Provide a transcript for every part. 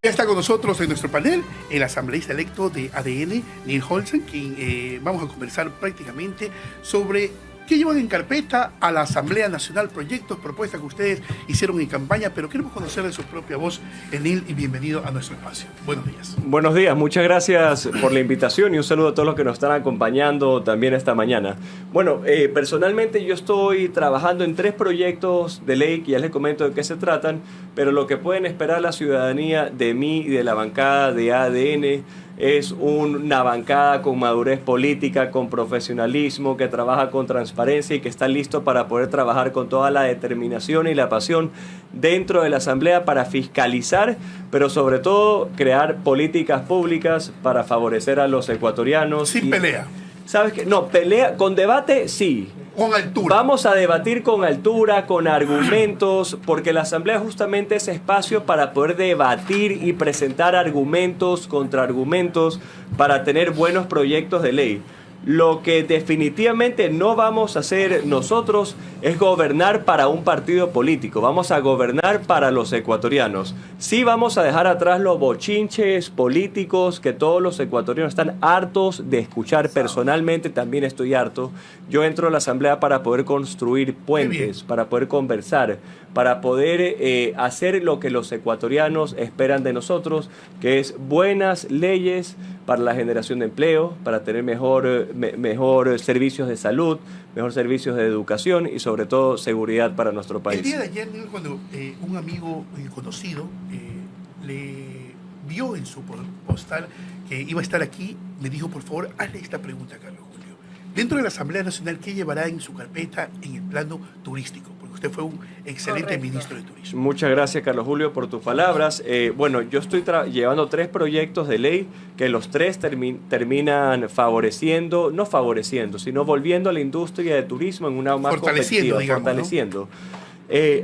Ya está con nosotros en nuestro panel el asambleísta electo de ADN, Neil Holzhen, quien vamos a conversar prácticamente sobre qué llevan en carpeta a la Asamblea Nacional, proyectos, propuestas que ustedes hicieron en campaña, pero queremos conocer de su propia voz. Neil, y bienvenido a nuestro espacio. Buenos días. Buenos días, muchas gracias por la invitación y un saludo a todos los que nos están acompañando también esta mañana. Bueno, personalmente yo estoy trabajando en 3 proyectos de ley que ya les comento de qué se tratan, pero lo que pueden esperar la ciudadanía de mí y de la bancada de ADN es una bancada con madurez política, con profesionalismo, que trabaja con transparencia y que está listo para poder trabajar con toda la determinación y la pasión dentro de la Asamblea para fiscalizar, pero sobre todo crear políticas públicas para favorecer a los ecuatorianos. Sin pelea. ¿Sabes qué? No, pelea, con debate sí. Con altura. Vamos a debatir con altura, con argumentos, porque la Asamblea justamente es espacio para poder debatir y presentar argumentos, contraargumentos, para tener buenos proyectos de ley. Lo que definitivamente no vamos a hacer nosotros es gobernar para un partido político. Vamos a gobernar para los ecuatorianos. Sí vamos a dejar atrás los bochinches políticos que todos los ecuatorianos están hartos de escuchar. Personalmente también estoy harto. Yo entro a la Asamblea para poder construir puentes, para poder conversar, para poder hacer lo que los ecuatorianos esperan de nosotros, que es buenas leyes para la generación de empleo, para tener mejor servicios de salud, mejor servicios de educación y sobre todo seguridad para nuestro país. El día de ayer, cuando un amigo conocido le vio en su postal que iba a estar aquí, me dijo, por favor, hazle esta pregunta a Carlos Julio. Dentro de la Asamblea Nacional, ¿qué llevará en su carpeta en el plano turístico? Porque usted fue un excelente ministro de Turismo. Muchas gracias, Carlos Julio, por tus palabras. Bueno, yo estoy llevando 3 proyectos de ley que los 3 terminan favoreciendo, no favoreciendo, sino volviendo a la industria de turismo en una más competitiva, digamos, fortaleciendo.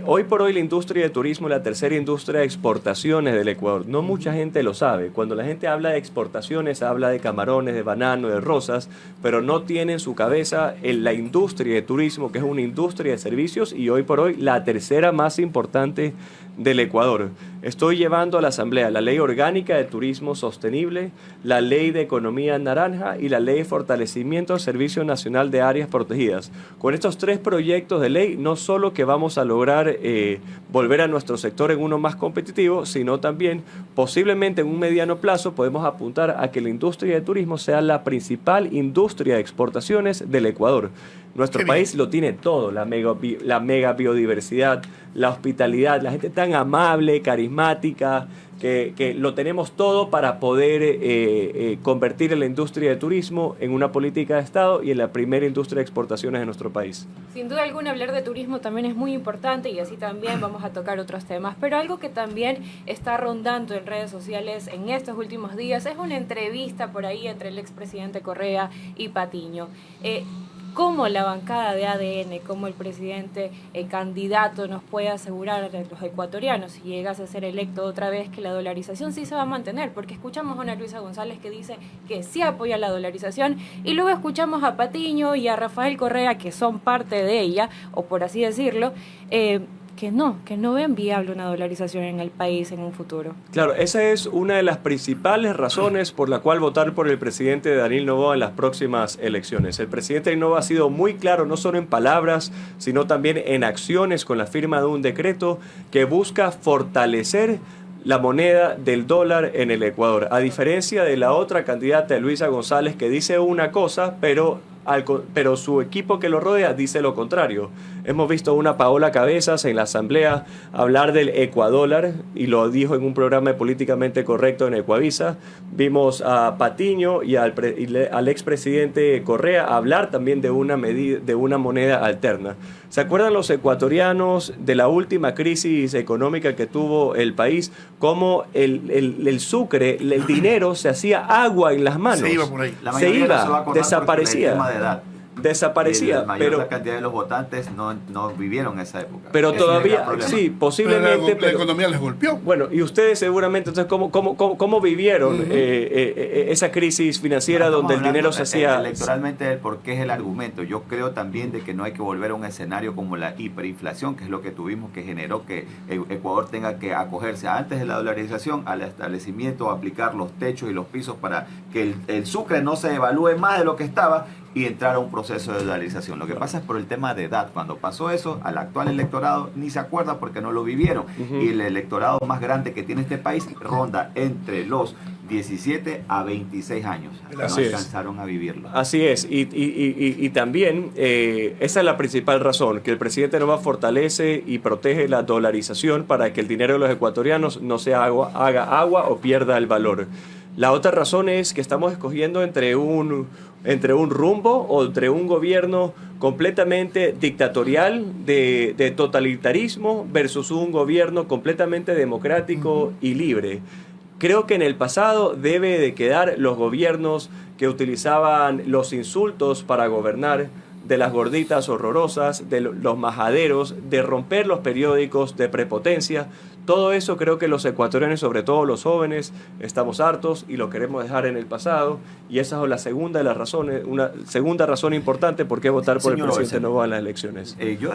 Hoy por hoy la industria de turismo es la tercera industria de exportaciones del Ecuador. No mucha gente lo sabe. Cuando la gente habla de exportaciones, habla de camarones, de banano, de rosas, pero no tiene en su cabeza la industria de turismo, que es una industria de servicios y hoy por hoy la tercera más importante del Ecuador. Estoy llevando a la Asamblea la Ley Orgánica de Turismo Sostenible, la Ley de Economía Naranja y la Ley de Fortalecimiento del Servicio Nacional de Áreas Protegidas. Con estos 3 proyectos de ley, no solo que vamos a lograr volver a nuestro sector en uno más competitivo, sino también posiblemente en un mediano plazo podemos apuntar a que la industria de turismo sea la principal industria de exportaciones del Ecuador. Nuestro país lo tiene todo, la mega biodiversidad, la hospitalidad, la gente tan amable, carismática, que lo tenemos todo para poder convertir la industria de turismo en una política de Estado y en la primera industria de exportaciones de nuestro país. Sin duda alguna, hablar de turismo también es muy importante y así también vamos a tocar otros temas, pero algo que también está rondando en redes sociales en estos últimos días es una entrevista por ahí entre el expresidente Correa y Patiño. ¿Cómo la bancada de ADN, cómo el presidente candidato nos puede asegurar a los ecuatorianos, si llegas a ser electo otra vez, que la dolarización sí se va a mantener? Porque escuchamos a Ana Luisa González que dice que sí apoya la dolarización y luego escuchamos a Patiño y a Rafael Correa, que son parte de ella, o por así decirlo, que no ven viable una dolarización en el país en un futuro. Claro, esa es una de las principales razones por la cual votar por el presidente Daniel Noboa en las próximas elecciones. El presidente Noboa ha sido muy claro, no solo en palabras, sino también en acciones con la firma de un decreto que busca fortalecer la moneda del dólar en el Ecuador. A diferencia de la otra candidata, Luisa González, que dice una cosa, pero su equipo que lo rodea dice lo contrario. Hemos visto a una Paola Cabezas en la Asamblea hablar del ecuadólar y lo dijo en un programa de Políticamente Correcto en Ecuavisa. Vimos a Patiño y al expresidente Correa hablar también de una moneda alterna. ¿Se acuerdan los ecuatorianos de la última crisis económica que tuvo el país? Cómo el sucre, el dinero se hacía agua en las manos. Se iba por ahí. Se iba, desaparecía. desaparecía. La mayor cantidad de los votantes no vivieron esa época. Pero todavía, sí, posiblemente. Pero la economía les golpeó. Bueno, y ustedes seguramente, entonces, ¿cómo vivieron esa crisis financiera donde el dinero se hacía? Electoralmente, el por qué es el argumento. Yo creo también de que no hay que volver a un escenario como la hiperinflación, que es lo que tuvimos, que generó que Ecuador tenga que acogerse antes de la dolarización al establecimiento, aplicar los techos y los pisos para que el sucre no se devalúe más de lo que estaba y entrar a un proceso de dolarización. Lo que pasa es por el tema de edad. Cuando pasó eso, al actual electorado ni se acuerda porque no lo vivieron. Y el electorado más grande que tiene este país ronda entre los 17 a 26 años. No alcanzaron a vivirlo. Así es. Y también esa es la principal razón, que el presidente Noboa fortalece y protege la dolarización para que el dinero de los ecuatorianos no se haga agua o pierda el valor. La otra razón es que estamos escogiendo entre un rumbo o entre un gobierno completamente dictatorial de totalitarismo versus un gobierno completamente democrático y libre. Creo que en el pasado debe de quedar los gobiernos que utilizaban los insultos para gobernar, de las gorditas horrorosas, de los majaderos, de romper los periódicos, de prepotencia. Todo eso creo que los ecuatorianos, sobre todo los jóvenes, estamos hartos y lo queremos dejar en el pasado. Y esa es la segunda de las razones, una segunda razón importante por qué votar por el presidente Noboa en las elecciones. Yo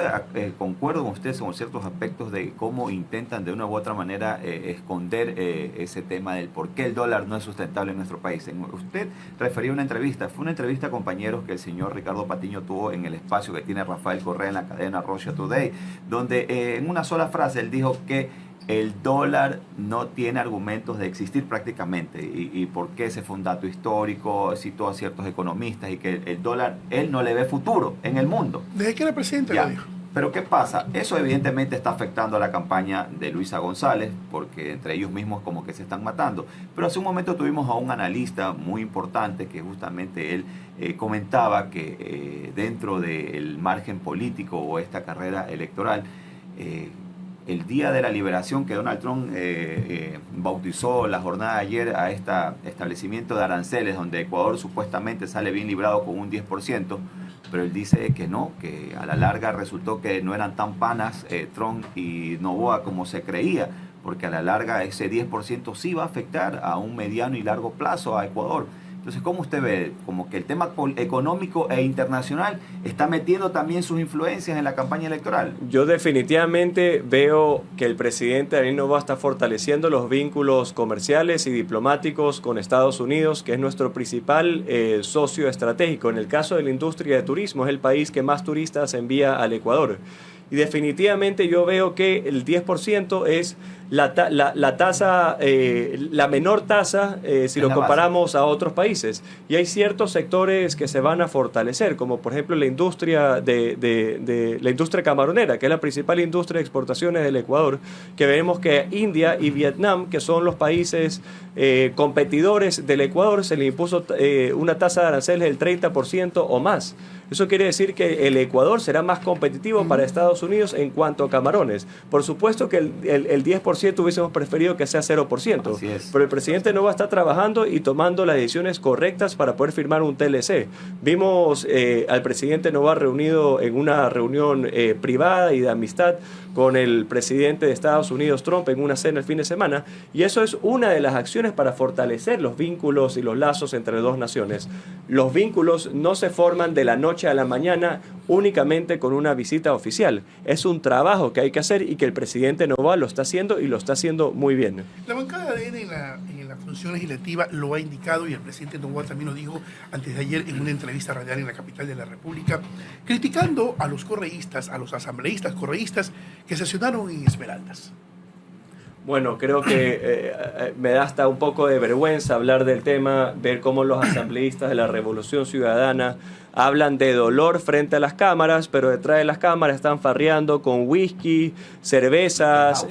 concuerdo con ustedes en ciertos aspectos de cómo intentan de una u otra manera esconder ese tema del por qué el dólar no es sustentable en nuestro país. Usted refería a una entrevista, fue una entrevista, compañeros, que el señor Ricardo Patiño tuvo en el espacio que tiene Rafael Correa en la cadena Russia Today, donde en una sola frase él dijo que el dólar no tiene argumentos de existir prácticamente y por qué ese fue un dato histórico, citó a ciertos economistas y que el dólar, él no le ve futuro en el mundo. Desde que era presidente lo dijo. Pero ¿qué pasa? Eso evidentemente está afectando a la campaña de Luisa González, porque entre ellos mismos como que se están matando. Pero hace un momento tuvimos a un analista muy importante que justamente él comentaba que dentro del margen político o esta carrera electoral, el día de la liberación que Donald Trump bautizó la jornada de ayer a este establecimiento de aranceles donde Ecuador supuestamente sale bien librado con un 10%, pero él dice que no, que a la larga resultó que no eran tan panas Trump y Noboa como se creía, porque a la larga ese 10% sí va a afectar a un mediano y largo plazo a Ecuador. Entonces, ¿cómo usted ve? Como que el tema económico e internacional está metiendo también sus influencias en la campaña electoral. Yo definitivamente veo que el presidente Daniel Noboa está fortaleciendo los vínculos comerciales y diplomáticos con Estados Unidos, que es nuestro principal socio estratégico. En el caso de la industria de turismo, es el país que más turistas envía al Ecuador. Y definitivamente yo veo que el 10% es la tasa, la menor tasa si lo comparamos a otros países. Y hay ciertos sectores que se van a fortalecer, como por ejemplo la industria la industria camaronera, que es la principal industria de exportaciones del Ecuador, que vemos que India y Vietnam, que son los países competidores del Ecuador, se le impuso una tasa de aranceles del 30% o más. Eso quiere decir que el Ecuador será más competitivo para Estados Unidos en cuanto a camarones. Por supuesto que el 10% hubiésemos preferido que sea 0%. Así es. Pero el presidente Noboa está trabajando y tomando las decisiones correctas para poder firmar un TLC. Vimos al presidente Noboa reunido en una reunión privada y de amistad con el presidente de Estados Unidos, Trump, en una cena el fin de semana. Y eso es una de las acciones para fortalecer los vínculos y los lazos entre dos naciones. Los vínculos no se forman de la noche a la mañana únicamente con una visita oficial. Es un trabajo que hay que hacer y que el presidente Noboa lo está haciendo y lo está haciendo muy bien. La bancada de ADN en la función legislativa lo ha indicado y el presidente Noboa también lo dijo antes de ayer en una entrevista radial en la capital de la República, criticando a los correístas, a los asambleístas correístas que sesionaron en Esmeraldas. Bueno, creo que me da hasta un poco de vergüenza hablar del tema, ver cómo los asambleístas de la Revolución Ciudadana hablan de dolor frente a las cámaras, pero detrás de las cámaras están farreando con whisky, cervezas,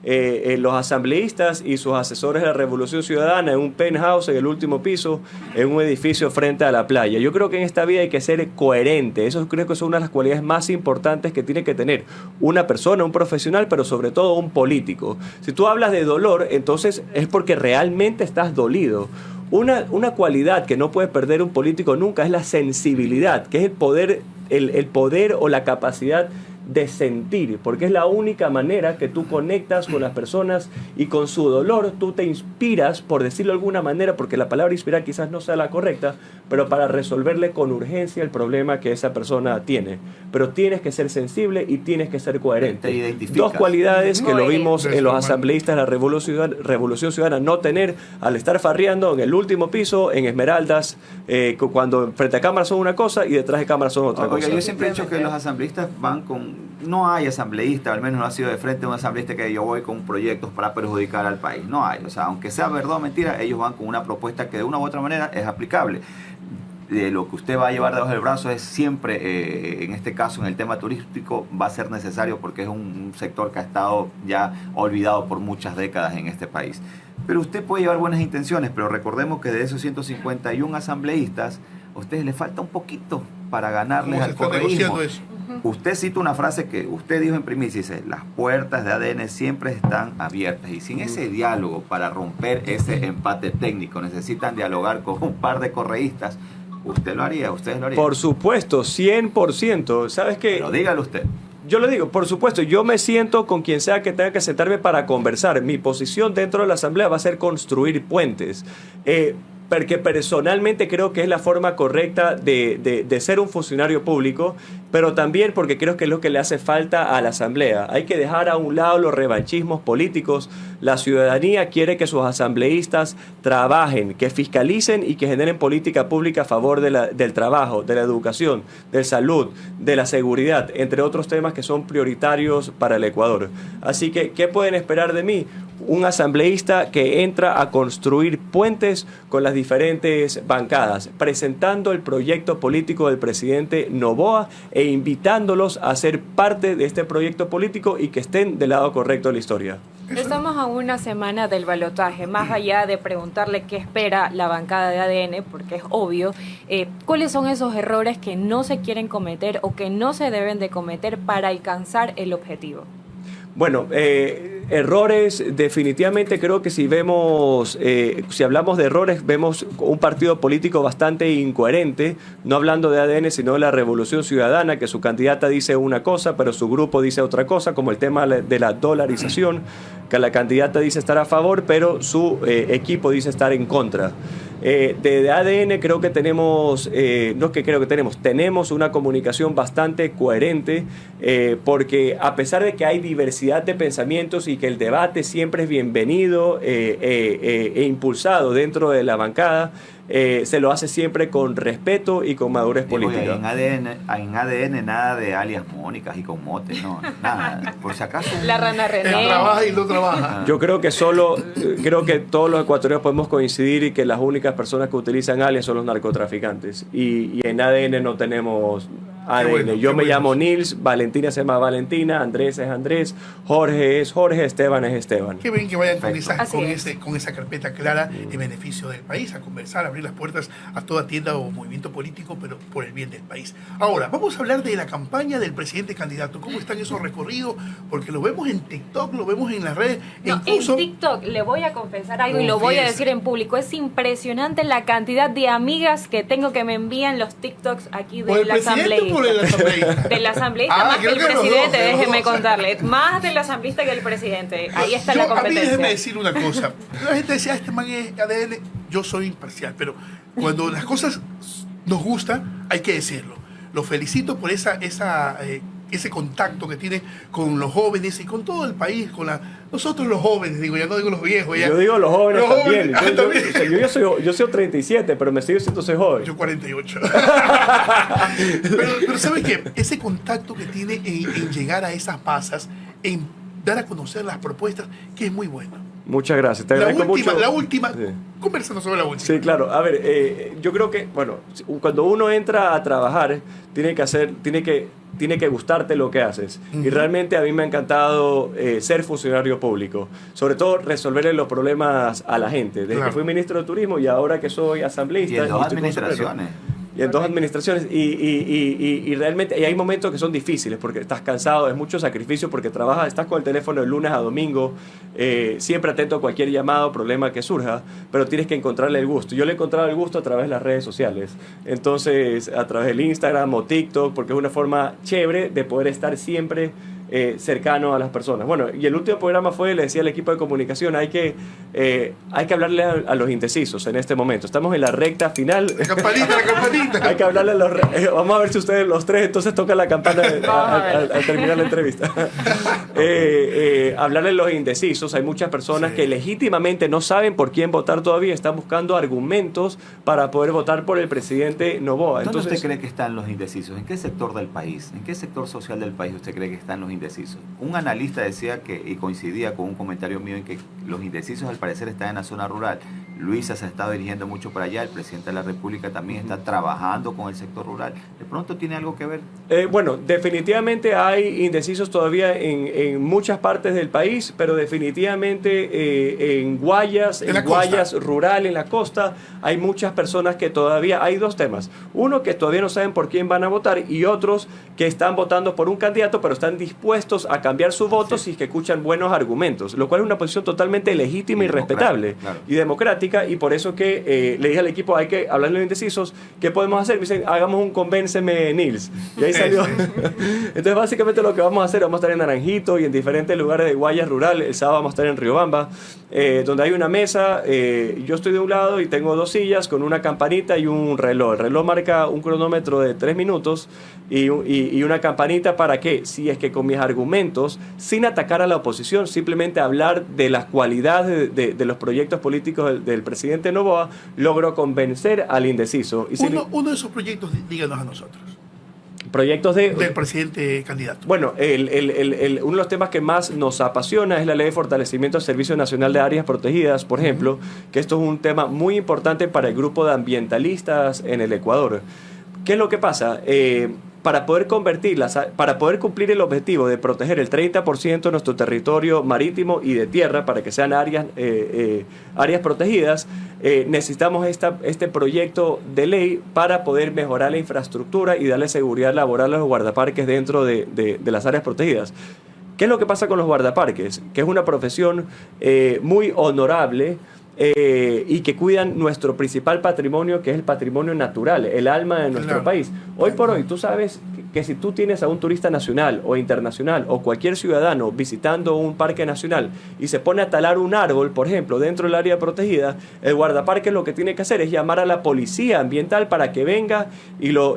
los asambleístas y sus asesores de la Revolución Ciudadana en un penthouse en el último piso, en un edificio frente a la playa. Yo creo que en esta vida hay que ser coherente. Eso creo que es una de las cualidades más importantes que tiene que tener una persona, un profesional, pero sobre todo un político. Si tú hablas de dolor, entonces es porque realmente estás dolido. Una cualidad que no puede perder un político nunca es la sensibilidad, que es el poder o la capacidad de sentir, porque es la única manera que tú conectas con las personas y con su dolor tú te inspiras, por decirlo de alguna manera, porque la palabra inspirar quizás no sea la correcta, pero para resolverle con urgencia el problema que esa persona tiene. Pero tienes que ser sensible y tienes que ser coherente. Te identificas. Dos cualidades que lo Muy vimos bien. en los asambleístas de la Revolución Ciudadana no tener al estar farreando en el último piso, en Esmeraldas, cuando frente a cámaras son una cosa y detrás de cámaras son otra Oiga, cosa. yo siempre he dicho que los asambleístas van con... No hay asambleísta, al menos no ha sido de frente a un asambleísta que yo voy con proyectos para perjudicar al país. No hay. O sea, aunque sea verdad o mentira, ellos van con una propuesta que de una u otra manera es aplicable. Lo que usted va a llevar debajo del brazo es siempre, en este caso, en el tema turístico, va a ser necesario porque es un sector que ha estado ya olvidado por muchas décadas en este país. Pero usted puede llevar buenas intenciones, pero recordemos que de esos 151 asambleístas, a ustedes les falta un poquito para ganarles ¿Cómo se al está correísmo. negociando eso? Usted cita una frase que usted dijo en primicia, dice, las puertas de ADN siempre están abiertas y sin ese diálogo para romper ese empate técnico necesitan dialogar con un par de correístas. ¿Usted lo haría? ¿Ustedes lo harían? Por supuesto, 100%. ¿Sabes qué? Pero dígalo usted. Yo lo digo, por supuesto, yo me siento con quien sea que tenga que sentarme para conversar. Mi posición dentro de la asamblea va a ser construir puentes. Porque personalmente creo que es la forma correcta de ser un funcionario público, pero también porque creo que es lo que le hace falta a la asamblea. Hay que dejar a un lado los revanchismos políticos. La ciudadanía quiere que sus asambleístas trabajen, que fiscalicen y que generen política pública a favor del trabajo, de la educación, de salud, de la seguridad, entre otros temas que son prioritarios para el Ecuador. Así que, ¿qué pueden esperar de mí? Un asambleísta que entra a construir puentes con las diferentes bancadas, presentando el proyecto político del presidente Noboa e invitándolos a ser parte de este proyecto político y que estén del lado correcto de la historia. Estamos a una semana del balotaje, más allá de preguntarle qué espera la bancada de ADN, porque es obvio, ¿cuáles son esos errores que no se quieren cometer o que no se deben de cometer para alcanzar el objetivo? Bueno, errores, definitivamente creo que si vemos, si hablamos de errores, vemos un partido político bastante incoherente, no hablando de ADN, sino de la Revolución Ciudadana, que su candidata dice una cosa, pero su grupo dice otra cosa, como el tema de la dolarización, que la candidata dice estar a favor, pero su equipo dice estar en contra. De ADN creo que tenemos, no es que creo que tenemos una comunicación bastante coherente, porque a pesar de que hay diversidad de pensamientos y que el debate siempre es bienvenido e impulsado dentro de la bancada, se lo hace siempre con respeto y con madurez política. En ADN nada de alias Mónicas y con motes, no, nada. Por si acaso. La rana Él René. trabaja y no trabaja. Yo creo que creo que todos los ecuatorianos podemos coincidir y que las únicas personas que utilizan alias son los narcotraficantes. Y en ADN no tenemos ADN. bueno, Yo qué me bueno. llamo Nils, Valentina se llama Valentina, Andrés es Andrés, Jorge es Jorge, Esteban es Esteban. Qué bien que vayan con Perfecto. Así esa carpeta clara en beneficio del país, a conversar, a abrir las puertas a toda tienda o movimiento político, pero por el bien del país. Ahora, vamos a hablar de la campaña del presidente candidato. ¿Cómo están esos recorridos? Porque lo vemos en TikTok, lo vemos en las redes. No, incluso en TikTok le voy a confesar algo y lo voy a Confiesa. decir en público. Es impresionante la cantidad de amigas que tengo que me envían los TikToks aquí ¿por de el la presidente o por el asambleísta. asambleísta? Del asambleísta Ah, más que creo el que los presidente, dos, los déjeme dos. contarle. Más del asambleísta que el presidente. Ahí está Yo, la a mí competencia. déjeme decir una cosa. La gente decía, este man es ADN, yo soy imparcial, pero cuando las cosas nos gustan, hay que decirlo. Lo felicito por ese contacto que tiene con los jóvenes y con todo el país, nosotros los jóvenes, digo, ya no digo los viejos. Ya. Yo digo los jóvenes Los también. jóvenes, también. O sea, yo soy 37, pero me sigo siendo soy joven. Yo 48. pero ¿sabe qué? Ese contacto que tiene en llegar a esas masas, en dar a conocer las propuestas, que es muy bueno. Muchas gracias. Te agradezco mucho. La última, Sí. Conversando sobre la última. Sí, claro. A ver, yo creo que, bueno, cuando uno entra a trabajar, tiene que gustarte lo que haces. Y realmente a mí me ha encantado ser funcionario público. Sobre todo resolverle los problemas a la gente. Desde Claro. que fui ministro de Turismo y ahora que soy asambleísta. Y en dos estoy con Soprano. administraciones. Y en dos administraciones. Y realmente y hay momentos que son difíciles porque estás cansado, es mucho sacrificio porque trabajas, estás con el teléfono de lunes a domingo, siempre atento a cualquier llamado, problema que surja, pero tienes que encontrarle el gusto. Yo le he encontrado el gusto a través de las redes sociales. Entonces, a través del Instagram o TikTok, porque es una forma chévere de poder estar siempre cercano a las personas. Bueno, y el último programa fue, le decía al equipo de comunicación, hay que hablarle a los indecisos en este momento. Estamos en la recta final. La campanita. Hay que hablarle a los... vamos a ver si ustedes los tres entonces tocan la campana al terminar la entrevista. Hablarle a los indecisos. Hay muchas personas que legítimamente no saben por quién votar todavía. Están buscando argumentos para poder votar por el presidente Noboa. ¿Dónde Entonces, usted cree que están los indecisos? ¿En qué sector del país? ¿En qué sector social del país usted cree que están los indecisos? Un analista decía que, y coincidía con un comentario mío, en que los indecisos al parecer están en la zona rural. Luisa se ha estado dirigiendo mucho para allá, el presidente de la República también está trabajando con el sector rural. ¿De pronto tiene algo que ver? Bueno, definitivamente hay indecisos todavía en muchas partes del país, pero definitivamente en Guayas, En la Guayas costa. rural, en la costa, hay muchas personas que todavía, hay dos temas. Uno, que todavía no saben por quién van a votar, y otros que están votando por un candidato, pero están dispuestos a cambiar su voto si es que escuchan buenos argumentos, lo cual es una posición totalmente legítima y respetable, claro, y democrática, y por eso que le dije al equipo, hay que hablar de los indecisos, ¿qué podemos hacer? Me dicen, hagamos un convénceme, Nils. Y ahí salió. Entonces, básicamente lo que vamos a hacer, vamos a estar en Naranjito y en diferentes lugares de Guayas rural. El sábado vamos a estar en Riobamba, donde hay una mesa. Yo estoy de un lado y tengo dos sillas con una campanita y un reloj. El reloj marca un cronómetro de 3 minutos y una campanita para que, si es que con mis argumentos, sin atacar a la oposición, simplemente hablar de las cualidades de los proyectos políticos del presidente Noboa, logro convencer al indeciso. Y Uno de esos proyectos, díganos a nosotros, proyectos del presidente candidato. Bueno, uno de los temas que más nos apasiona es la ley de fortalecimiento del Servicio Nacional de Áreas Protegidas, por ejemplo, que esto es un tema muy importante para el grupo de ambientalistas en el Ecuador. ¿Qué es lo que pasa? Para poder cumplir el objetivo de proteger el 30% de nuestro territorio marítimo y de tierra, para que sean áreas protegidas, necesitamos este proyecto de ley para poder mejorar la infraestructura y darle seguridad laboral a los guardaparques dentro de las áreas protegidas. ¿Qué es lo que pasa con los guardaparques? Que es una profesión muy honorable, y que cuidan nuestro principal patrimonio, que es el patrimonio natural, el alma de nuestro país. Hoy por hoy, tú sabes que si tú tienes a un turista nacional o internacional o cualquier ciudadano visitando un parque nacional y se pone a talar un árbol, por ejemplo, dentro del área protegida, el guardaparque lo que tiene que hacer es llamar a la policía ambiental para que venga y lo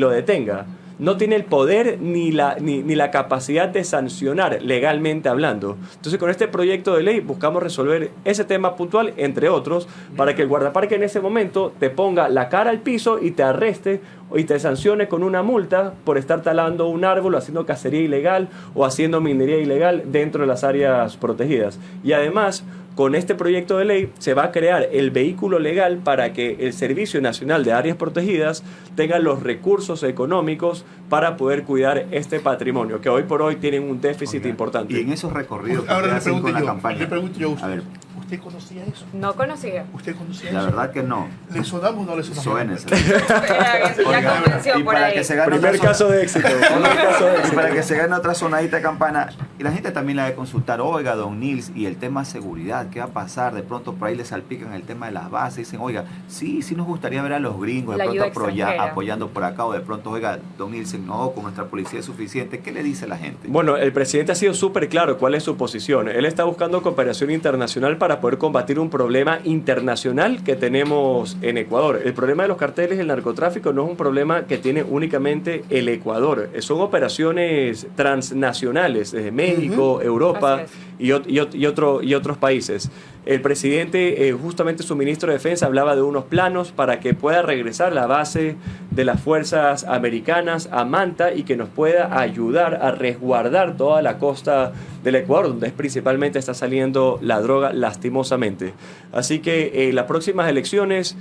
detenga. No tiene el poder ni la capacidad de sancionar legalmente hablando. Entonces, con este proyecto de ley buscamos resolver ese tema puntual, entre otros, para que el guardaparque en ese momento te ponga la cara al piso y te arreste y te sancione con una multa por estar talando un árbol, o haciendo cacería ilegal o haciendo minería ilegal dentro de las áreas protegidas. Y además, con este proyecto de ley se va a crear el vehículo legal para que el Servicio Nacional de Áreas Protegidas tenga los recursos económicos para poder cuidar este patrimonio, que hoy por hoy tienen un déficit importante. Y en esos recorridos que Ahora le hacen con la pregunto campaña. yo a usted. A ver, ¿Usted conocía eso? No conocía. ¿Usted conocía la eso? verdad que no. ¿Le sonamos o no le sonamos? Suénese. Ya convenció Y por para ahí. que se gane Primer otra caso de éxito. Primer caso de Y éxito. para que se gane otra sonadita de campana, y la gente también la debe consultar, oiga, don Nils, y el tema seguridad, ¿qué va a pasar? De pronto por ahí le salpican el tema de las bases, dicen, oiga, sí nos gustaría ver a los gringos, de La pronto ayuda extranjera. apoyando por acá, o de pronto, oiga, don Nils, no, con nuestra policía es suficiente. ¿Qué le dice la gente? Bueno, el presidente ha sido súper claro cuál es su posición. Él está buscando cooperación internacional para poder combatir un problema internacional que tenemos en Ecuador. El problema de los carteles y el narcotráfico no es un problema que tiene únicamente el Ecuador. Son operaciones transnacionales desde México, Europa Así y otros países. el presidente, justamente su ministro de Defensa, hablaba de unos planos para que pueda regresar la base de las fuerzas americanas a Manta y que nos pueda ayudar a resguardar toda la costa del Ecuador, donde principalmente está saliendo la droga lastimosamente. Así que las próximas elecciones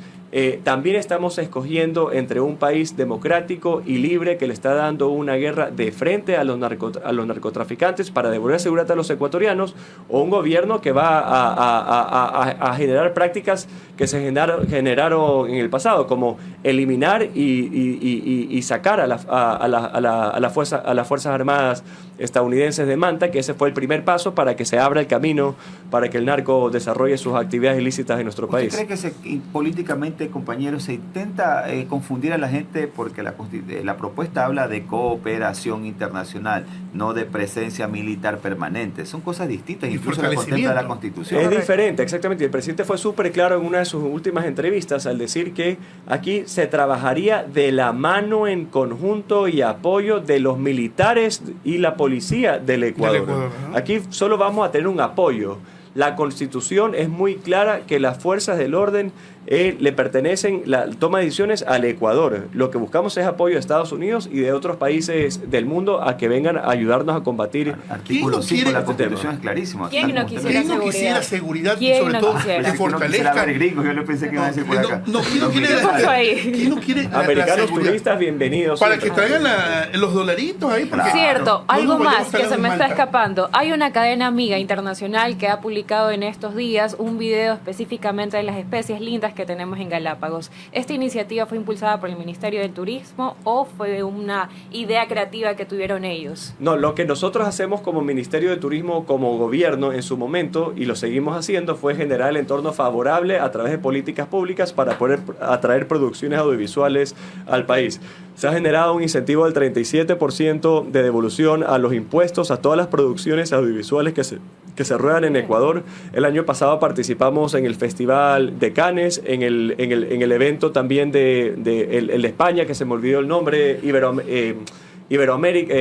también estamos escogiendo entre un país democrático y libre que le está dando una guerra de frente a los narcotraficantes para devolver seguridad a los ecuatorianos, o un gobierno que va a generar prácticas que se generaron en el pasado, como eliminar y sacar a las Fuerzas Armadas estadounidenses de Manta, que ese fue el primer paso para que se abra el camino para que el narco desarrolle sus actividades ilícitas en nuestro país. ¿Usted cree que políticamente, compañeros, se intenta confundir a la gente porque la propuesta habla de cooperación internacional, no de presencia militar permanente? Son cosas distintas, incluso la contempla la Constitución. Es diferente, exactamente. El presidente fue súper claro en una de sus últimas entrevistas al decir que aquí se trabajaría de la mano en conjunto y apoyo de los militares y la policía del Ecuador. ¿No? Aquí solo vamos a tener un apoyo. La Constitución es muy clara que las fuerzas del orden le pertenecen, la toma de decisiones, al Ecuador. Lo que buscamos es apoyo de Estados Unidos y de otros países del mundo a que vengan a ayudarnos a combatir. Artículo 5 de la Constitución es clarísimo. ¿Quién no quisiera seguridad y ¿Quién sobre no todo quisiera? que fortalezca? Yo le pensé que iba a decir por acá. ¿Quién no quiere la Americanos seguridad? turistas, bienvenidos. Para que traigan los dolaritos ahí. Porque Cierto, algo luego más volvemos a que hablar se de me está Malta. escapando. Hay una cadena amiga internacional que ha publicado en estos días un video específicamente de las especies lindas que tenemos en Galápagos. ¿Esta iniciativa fue impulsada por el Ministerio del Turismo o fue una idea creativa que tuvieron ellos? No, lo que nosotros hacemos como Ministerio de Turismo, como gobierno en su momento, y lo seguimos haciendo, fue generar el entorno favorable a través de políticas públicas para poder atraer producciones audiovisuales al país. Se ha generado un incentivo del 37% de devolución a los impuestos a todas las producciones audiovisuales que se ruedan en Ecuador. El año pasado participamos en el Festival de Cannes, en el evento también el de España, que se me olvidó el nombre, Iberoamérica.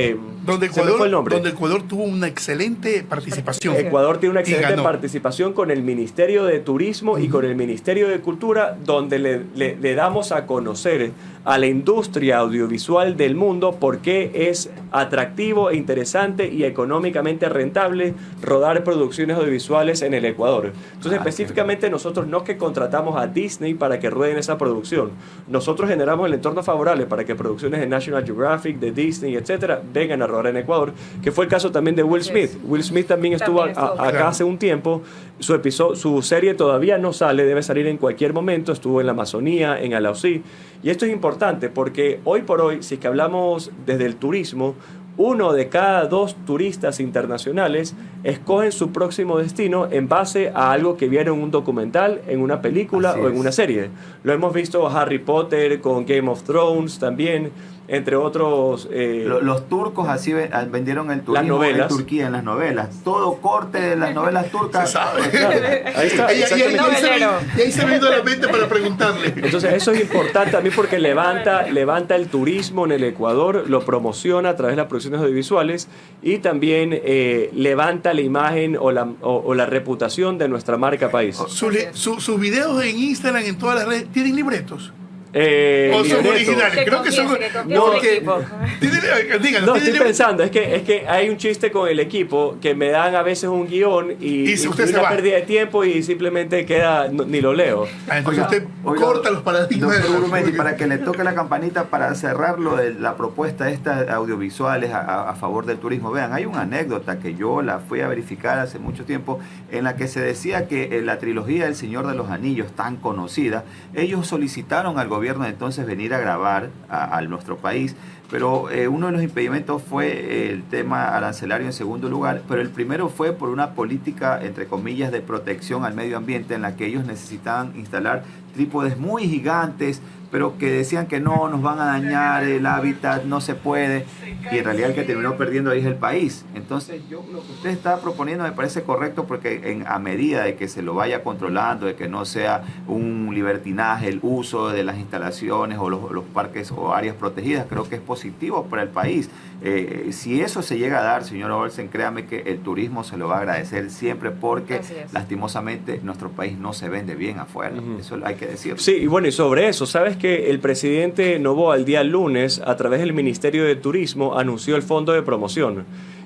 Donde se me fue el nombre. Ecuador tuvo una excelente participación. Ecuador tiene una Y excelente ganó. participación con el Ministerio de Turismo y con el Ministerio de Cultura, donde le damos a conocer a la industria audiovisual del mundo por qué es atractivo e interesante y económicamente rentable rodar producciones audiovisuales en el Ecuador. Entonces, específicamente nosotros no que contratamos a Disney para que rueden esa producción. Nosotros generamos el entorno favorable para que producciones de National Geographic, de Disney, etcétera, vengan a rodar en Ecuador, que fue el caso también de Will Smith. Will Smith también estuvo acá hace un tiempo. Su serie todavía no sale, debe salir en cualquier momento. Estuvo en la Amazonía, en Alausí. Y esto es importante porque hoy por hoy, si es que hablamos desde el turismo, 1 de cada 2 turistas internacionales escogen su próximo destino en base a algo que vieron en un documental, en una película o en una serie. Lo hemos visto Harry Potter, con Game of Thrones también, entre otros. Los turcos así vendieron el turismo en Turquía, en las novelas. Todo corte de las novelas turcas. Se sabe. Claro, ahí está. Y ahí se me vino a la mente para preguntarle. Entonces eso es importante también porque levanta el turismo en el Ecuador, lo promociona a través de las producciones audiovisuales y también levanta la imagen o la reputación de nuestra marca país. Sus videos en Instagram, en todas las redes, ¿tienen libretos? ¿O son Libreto. originales? Creo que son. No, Díganlo. No, estoy pensando, es que hay un chiste con el equipo que me dan a veces un guión y usted se una va. pérdida de tiempo y simplemente queda, ni lo leo. Entonces usted corta los paradigmas. Doctor Grumeti, para que le toque la campanita para cerrar lo de la propuesta esta audiovisuales a favor del turismo. Vean, hay una anécdota que yo la fui a verificar hace mucho tiempo en la que se decía que la trilogía El Señor de los Anillos, tan conocida, ellos solicitaron al gobierno de entonces venir a grabar a nuestro país, pero uno de los impedimentos fue el tema arancelario en segundo lugar, pero el primero fue por una política, entre comillas, de protección al medio ambiente en la que ellos necesitaban instalar trípodes muy gigantes pero que decían que no, nos van a dañar el hábitat, no se puede, y en realidad el que terminó perdiendo ahí es el país. Entonces yo lo que usted está proponiendo me parece correcto, porque a medida de que se lo vaya controlando, de que no sea un libertinaje el uso de las instalaciones o los parques o áreas protegidas, creo que es positivo para el país. Si eso se llega a dar, señor Olsen, créame que el turismo se lo va a agradecer siempre, porque lastimosamente nuestro país no se vende bien afuera. Eso hay que decirlo. Sí, y bueno, y sobre eso, ¿sabes que el presidente Noboa el día lunes, a través del Ministerio de Turismo, anunció el fondo de promoción?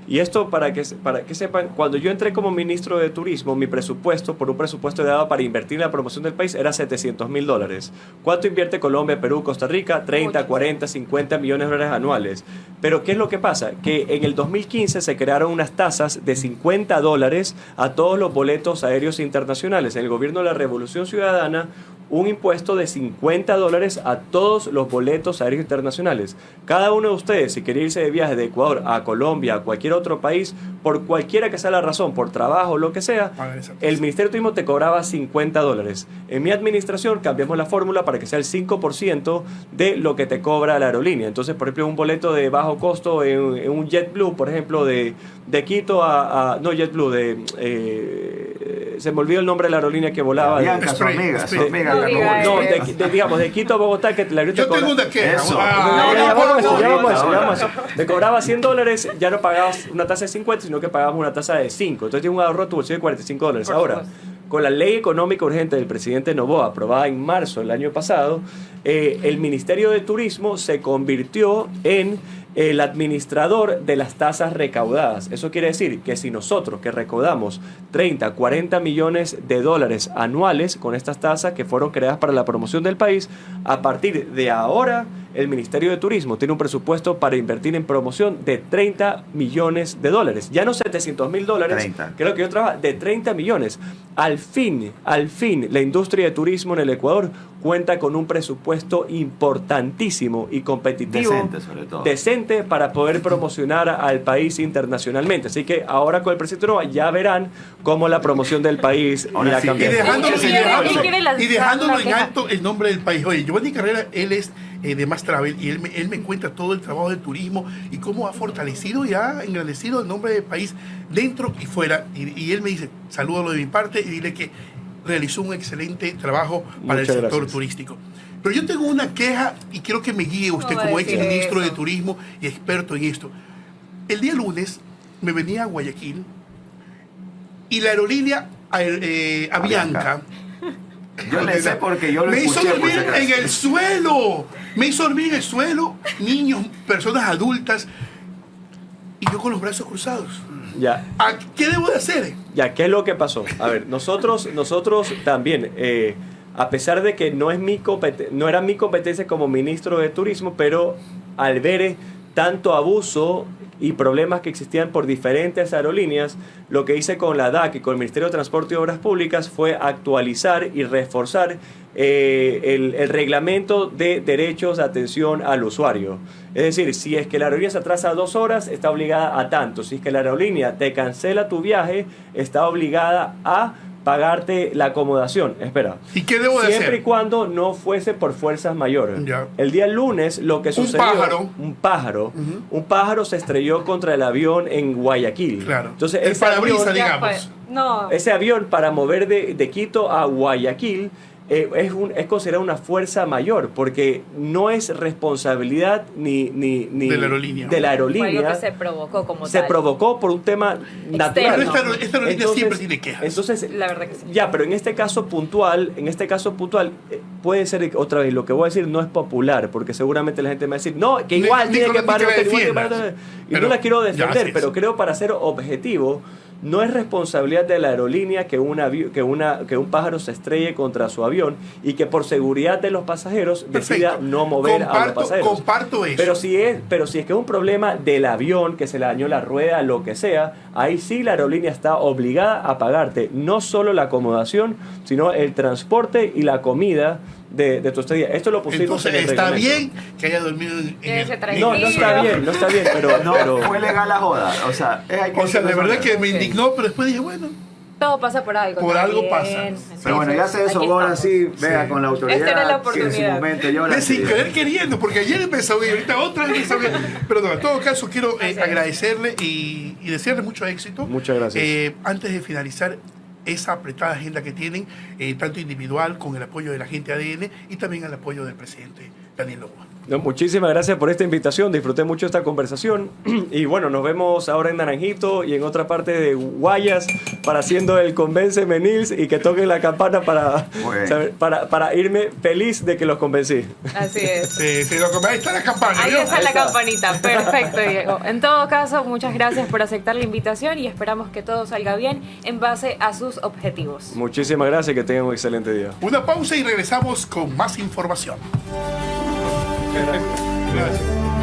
Y esto, para que sepan, cuando yo entré como ministro de Turismo, mi presupuesto, por un presupuesto dado para invertir en la promoción del país, era $700,000. ¿Cuánto invierte Colombia, Perú, Costa Rica? 30, 40, 50 millones de dólares anuales. Pero ¿qué es lo que pasa? Que en el 2015 se crearon unas tasas de $50 a todos los boletos aéreos internacionales. En el gobierno de la Revolución Ciudadana, un impuesto de $50 a todos los boletos aéreos internacionales. Cada uno de ustedes, si quiere irse de viaje de Ecuador a Colombia, a cualquier otro país, por cualquiera que sea la razón, por trabajo, lo que sea, el Ministerio de Turismo te cobraba $50. En mi administración cambiamos la fórmula para que sea el 5% de lo que te cobra la aerolínea. Entonces, por ejemplo, un boleto de bajo costo en un JetBlue, por ejemplo, de Quito no JetBlue, se me olvidó el nombre de la aerolínea que volaba. Bianca, digamos, de Quito a Bogotá, que la Yo tengo una queja. Te cobraba $100, ya no pagabas una tasa de 50, sino que pagabas una tasa de 5. Entonces tienes un ahorro a tu bolsillo de $45. Ahora, con la ley económica urgente del presidente Noboa, aprobada en marzo del año pasado, el Ministerio de Turismo se convirtió en el administrador de las tasas recaudadas. Eso quiere decir que si nosotros, que recaudamos 30, 40 millones de dólares anuales con estas tasas que fueron creadas para la promoción del país, a partir de ahora el Ministerio de Turismo tiene un presupuesto para invertir en promoción de 30 millones de dólares. Ya no $700,000, que es lo que yo trabajo, de 30 millones. Al fin, la industria de turismo en el Ecuador cuenta con un presupuesto importantísimo y competitivo, decente, sobre todo, decente, para poder promocionar al país internacionalmente. Así que ahora con el presidente Noboa ya verán cómo la promoción del país irá cambiando. Y dejándolo en alto el nombre del país. Oye, Giovanni Carrera, él es de Más Travel, y él me cuenta todo el trabajo del turismo y cómo ha fortalecido y ha engrandecido el nombre del país dentro y fuera. Y él me dice, salúdalo de mi parte y dile que realizó un excelente trabajo para el sector turístico. Pero yo tengo una queja y quiero que me guíe usted como ex ministro de Turismo y experto en esto. El día lunes me venía a Guayaquil y la aerolínea Avianca Yo le sé porque yo lo escuché. Me hizo dormir en el suelo. Me hizo dormir en el suelo. Niños, personas adultas. Y yo con los brazos cruzados. Ya. ¿Qué debo de hacer? Ya, ¿qué es lo que pasó? A ver, nosotros también, a pesar de que no era mi competencia como ministro de Turismo, pero al ver tanto abuso y problemas que existían por diferentes aerolíneas, lo que hice con la DAC y con el Ministerio de Transporte y Obras Públicas fue actualizar y reforzar el reglamento de derechos de atención al usuario. Es decir, si es que la aerolínea se atrasa 2 horas, está obligada a tanto. Si es que la aerolínea te cancela tu viaje, está obligada a pagarte la acomodación. Espera. ¿Y qué debo de hacer? Siempre y cuando no fuese por fuerzas mayores. Ya. El día lunes lo que sucedió... Un pájaro se estrelló contra el avión en Guayaquil. Claro. Entonces, el parabrisas, digamos. Ese avión, para mover de Quito a Guayaquil, es considerado una fuerza mayor, porque no es responsabilidad ni de la aerolínea. De la aerolínea. Fue algo que se provocó como se tal. provocó por un tema natural. Pero esta aerolínea siempre tiene quejas. Entonces, la verdad que sí. Ya, pero en este caso puntual, puede ser, otra vez, lo que voy a decir no es popular, porque seguramente la gente me va a decir, no, que igual tiene que parar, y no la quiero defender, pero creo, para ser objetivo, no es responsabilidad de la aerolínea que un pájaro se estrelle contra su avión y que por seguridad de los pasajeros decida no mover a los pasajeros. Comparto eso. Pero si es que es un problema del avión, que se le dañó la rueda, lo que sea, ahí sí la aerolínea está obligada a pagarte no solo la acomodación, sino el transporte y la comida de tu estadía. Esto lo pusimos. Entonces, en el está reglamento. bien que haya dormido No está bien, pero no fue legal la joda. O sea, de verdad que me indignó, pero después dije, bueno, Todo pasa por algo. Por algo pasa. Pero bueno, ya se desobó ahora sí, vea, Sí. con la autoridad. Esta era la que en su oportunidad. momento yo ahora Sin sí. querer queriendo, porque ayer empezó y ahorita otra vez empezó bien. Pero no, en todo caso quiero Así es. agradecerle y desearle mucho éxito. Muchas gracias. Antes de finalizar esa apretada agenda que tienen, tanto individual con el apoyo de la gente ADN y también el apoyo del presidente Daniel Noboa. No, muchísimas gracias por esta invitación, disfruté mucho esta conversación y bueno, nos vemos ahora en Naranjito y en otra parte de Guayas para haciendo el Convénceme Nils y que toquen la campana Bueno. ¿sabe? para irme feliz de que los convencí. Así es. Ahí está la campaña. Ahí ¿vio? está la está. campanita, perfecto, Diego. En todo caso, muchas gracias por aceptar la invitación y esperamos que todo salga bien en base a sus objetivos. Muchísimas gracias y que tengan un excelente día. Una pausa y regresamos con más información. Gracias.